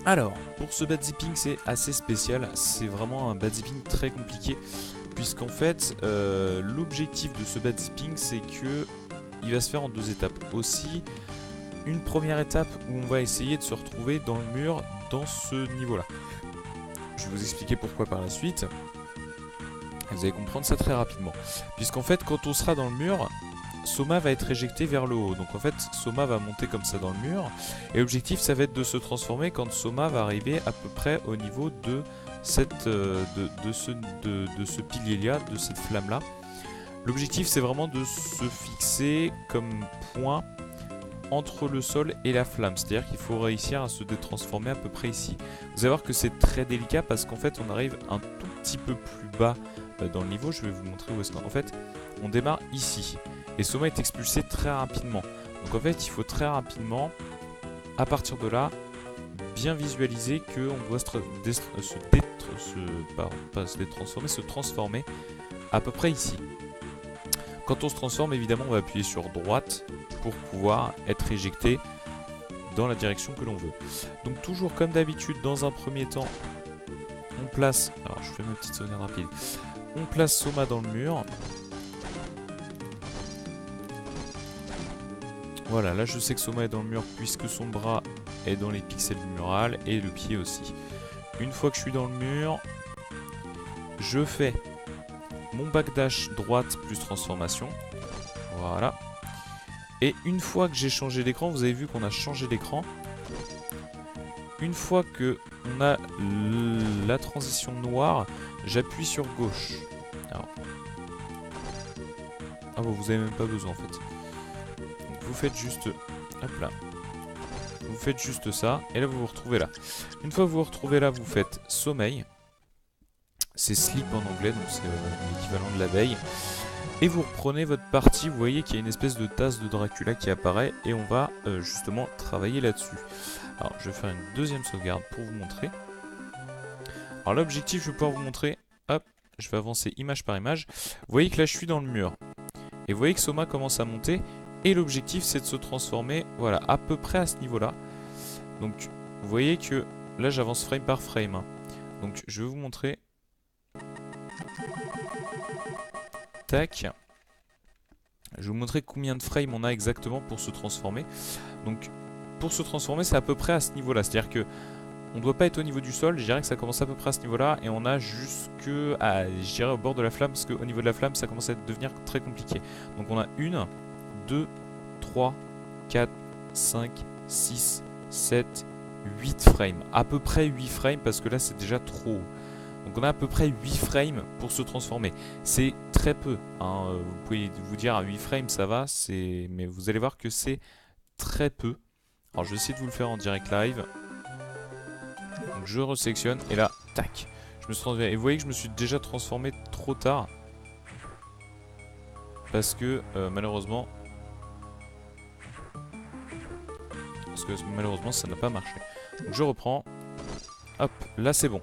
Alors, pour ce bad zipping, c'est assez spécial. C'est vraiment un bad zipping très compliqué. Puisqu'en fait, l'objectif de ce bad zipping, c'est que il va se faire en deux étapes. Aussi, une première étape où on va essayer de se retrouver dans le mur dans ce niveau-là. Je vais vous expliquer pourquoi par la suite. Vous allez comprendre ça très rapidement. Puisqu'en fait, quand on sera dans le mur, Soma va être éjecté vers le haut. Donc en fait, Soma va monter comme ça dans le mur. Et l'objectif, ça va être de se transformer quand Soma va arriver à peu près au niveau de, ce pilier-là, de cette flamme-là. L'objectif, c'est vraiment de se fixer comme point entre le sol et la flamme. C'est-à-dire qu'il faut réussir à se détransformer à peu près ici. Vous allez voir que c'est très délicat parce qu'en fait, on arrive un tout petit peu plus bas dans le niveau. Je vais vous montrer où est-ce qu'en fait, on démarre ici. Et Soma est expulsé très rapidement. Donc en fait, il faut très rapidement, à partir de là, bien visualiser qu'on doit se transformer à peu près ici. Quand on se transforme, évidemment, on va appuyer sur droite pour pouvoir être éjecté dans la direction que l'on veut. Donc toujours comme d'habitude, dans un premier temps, on place... Alors je fais ma petite sauvegarde rapide. On place Soma dans le mur. Voilà, là je sais que Soma est dans le mur puisque son bras est dans les pixels du mural et le pied aussi. Une fois que je suis dans le mur, je fais mon backdash droite plus transformation. Voilà. Et une fois que j'ai changé l'écran, vous avez vu qu'on a changé l'écran. Une fois que on a la transition noire, j'appuie sur gauche. Alors. Ah bon, vous avez même pas besoin en fait. Donc vous faites juste... Hop là. Vous faites juste ça, et là vous vous retrouvez là. Une fois que vous vous retrouvez là, vous faites sommeil. C'est sleep en anglais, donc c'est l'équivalent de la veille. Et vous reprenez votre partie, vous voyez qu'il y a une espèce de tasse de Dracula qui apparaît, et on va justement travailler là-dessus. Alors je vais faire une deuxième sauvegarde pour vous montrer. Alors l'objectif, je vais pouvoir vous montrer, hop, je vais avancer image par image. Vous voyez que là je suis dans le mur. Et vous voyez que Soma commence à monter. Et l'objectif c'est de se transformer, voilà, à peu près à ce niveau-là. Donc vous voyez que là j'avance frame par frame. Hein. Donc je vais vous montrer. Tac. Je vais vous montrer combien de frames on a exactement pour se transformer. Donc pour se transformer c'est à peu près à ce niveau-là. C'est-à-dire que on ne doit pas être au niveau du sol. Je dirais que ça commence à peu près à ce niveau-là. Et on a jusque à, je dirais au bord de la flamme. Parce qu'au niveau de la flamme ça commence à devenir très compliqué. Donc on a 1, 2, 3, 4, 5, 6, 7, 8 frames. À peu près 8 frames parce que là c'est déjà trop haut. Donc on a à peu près 8 frames pour se transformer. C'est très peu. Hein. Vous pouvez vous dire à 8 frames ça va, mais vous allez voir que c'est très peu. Alors je vais essayer de vous le faire en direct live. Donc je resélectionne et là, tac. Je me suis transformé. Et vous voyez que je me suis déjà transformé trop tard. Parce que malheureusement ça n'a pas marché. Donc je reprends. Hop, là c'est bon.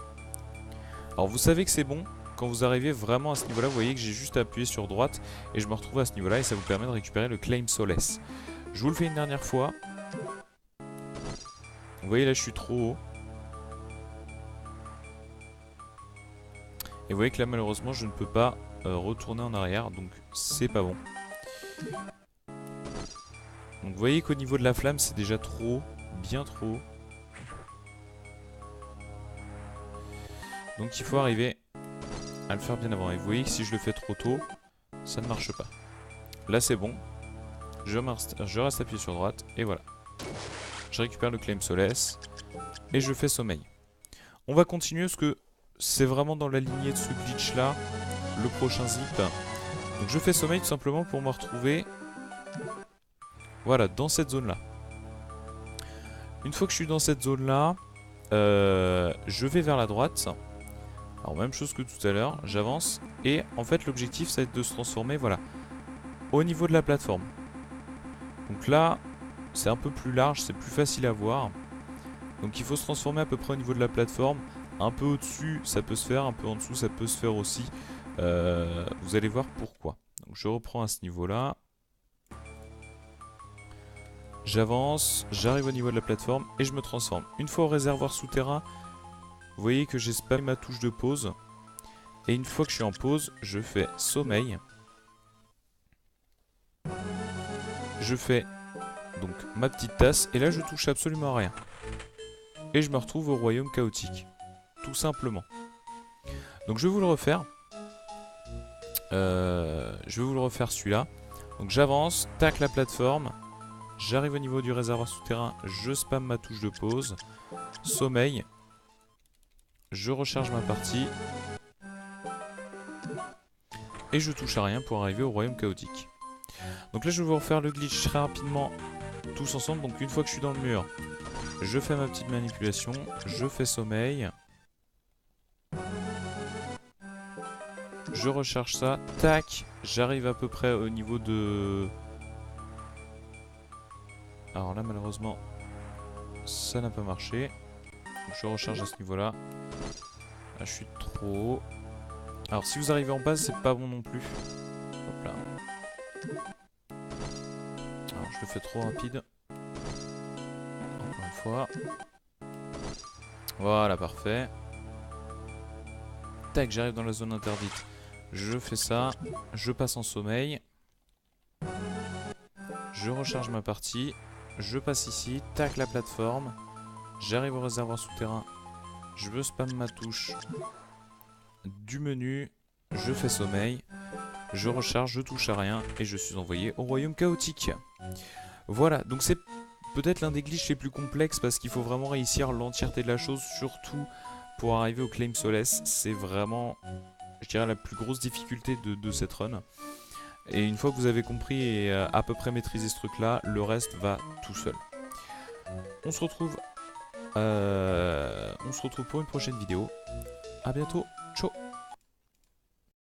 Alors vous savez que c'est bon quand vous arrivez vraiment à ce niveau là, vous voyez que j'ai juste appuyé sur droite et je me retrouve à ce niveau là et ça vous permet de récupérer le claim Solace. Je vous le fais une dernière fois. Vous voyez là je suis trop haut. Et vous voyez que là malheureusement je ne peux pas retourner en arrière, donc c'est pas bon. Donc vous voyez qu'au niveau de la flamme c'est déjà trop haut, bien trop haut. Donc il faut arriver à le faire bien avant. Et vous voyez que si je le fais trop tôt, ça ne marche pas. Là c'est bon. Je reste appuyé sur droite et voilà. Je récupère le claim Solace et je fais sommeil. On va continuer parce que c'est vraiment dans la lignée de ce glitch là, le prochain zip. Donc je fais sommeil tout simplement pour me retrouver, voilà, dans cette zone là. Une fois que je suis dans cette zone là, je vais vers la droite. Alors même chose que tout à l'heure, j'avance et en fait l'objectif ça va être de se transformer, voilà, au niveau de la plateforme. Donc là c'est un peu plus large, c'est plus facile à voir. Donc il faut se transformer à peu près au niveau de la plateforme. Un peu au-dessus ça peut se faire, un peu en dessous ça peut se faire aussi. Vous allez voir pourquoi. Donc je reprends à ce niveau là. J'avance, j'arrive au niveau de la plateforme et je me transforme. Une fois au réservoir souterrain, vous voyez que j'ai spammé ma touche de pause. Et une fois que je suis en pause, je fais sommeil. Je fais donc ma petite tasse et là je touche absolument à rien. Et je me retrouve au royaume chaotique. Tout simplement. Donc je vais vous le refaire. Je vais vous le refaire celui-là. Donc j'avance, tac la plateforme. J'arrive au niveau du réservoir souterrain, je spamme ma touche de pause. Sommeil. Je recharge ma partie. Et je touche à rien pour arriver au royaume chaotique. Donc là je vais vous refaire le glitch très rapidement tous ensemble. Donc une fois que je suis dans le mur, je fais ma petite manipulation. Je fais sommeil. Je recharge ça. Tac. J'arrive à peu près au niveau de... Alors là malheureusement ça n'a pas marché. Donc je recharge à ce niveau là. Là je suis trop haut. Alors si vous arrivez en base c'est pas bon non plus. Hop là. Alors je le fais trop rapide. Encore une fois. Voilà, parfait. Tac, j'arrive dans la zone interdite. Je fais ça. Je passe en sommeil. Je recharge ma partie. Je passe ici. Tac, la plateforme. J'arrive au réservoir souterrain. Je veux spam ma touche du menu. Je fais sommeil. Je recharge, je touche à rien. Et je suis envoyé au royaume chaotique. Voilà, donc c'est peut-être l'un des glitches les plus complexes parce qu'il faut vraiment réussir l'entièreté de la chose, surtout pour arriver au Claim Solace. C'est vraiment, je dirais, la plus grosse difficulté de cette run. Et une fois que vous avez compris et à peu près maîtrisé ce truc-là, le reste va tout seul. On se retrouve pour une prochaine vidéo. A bientôt, ciao.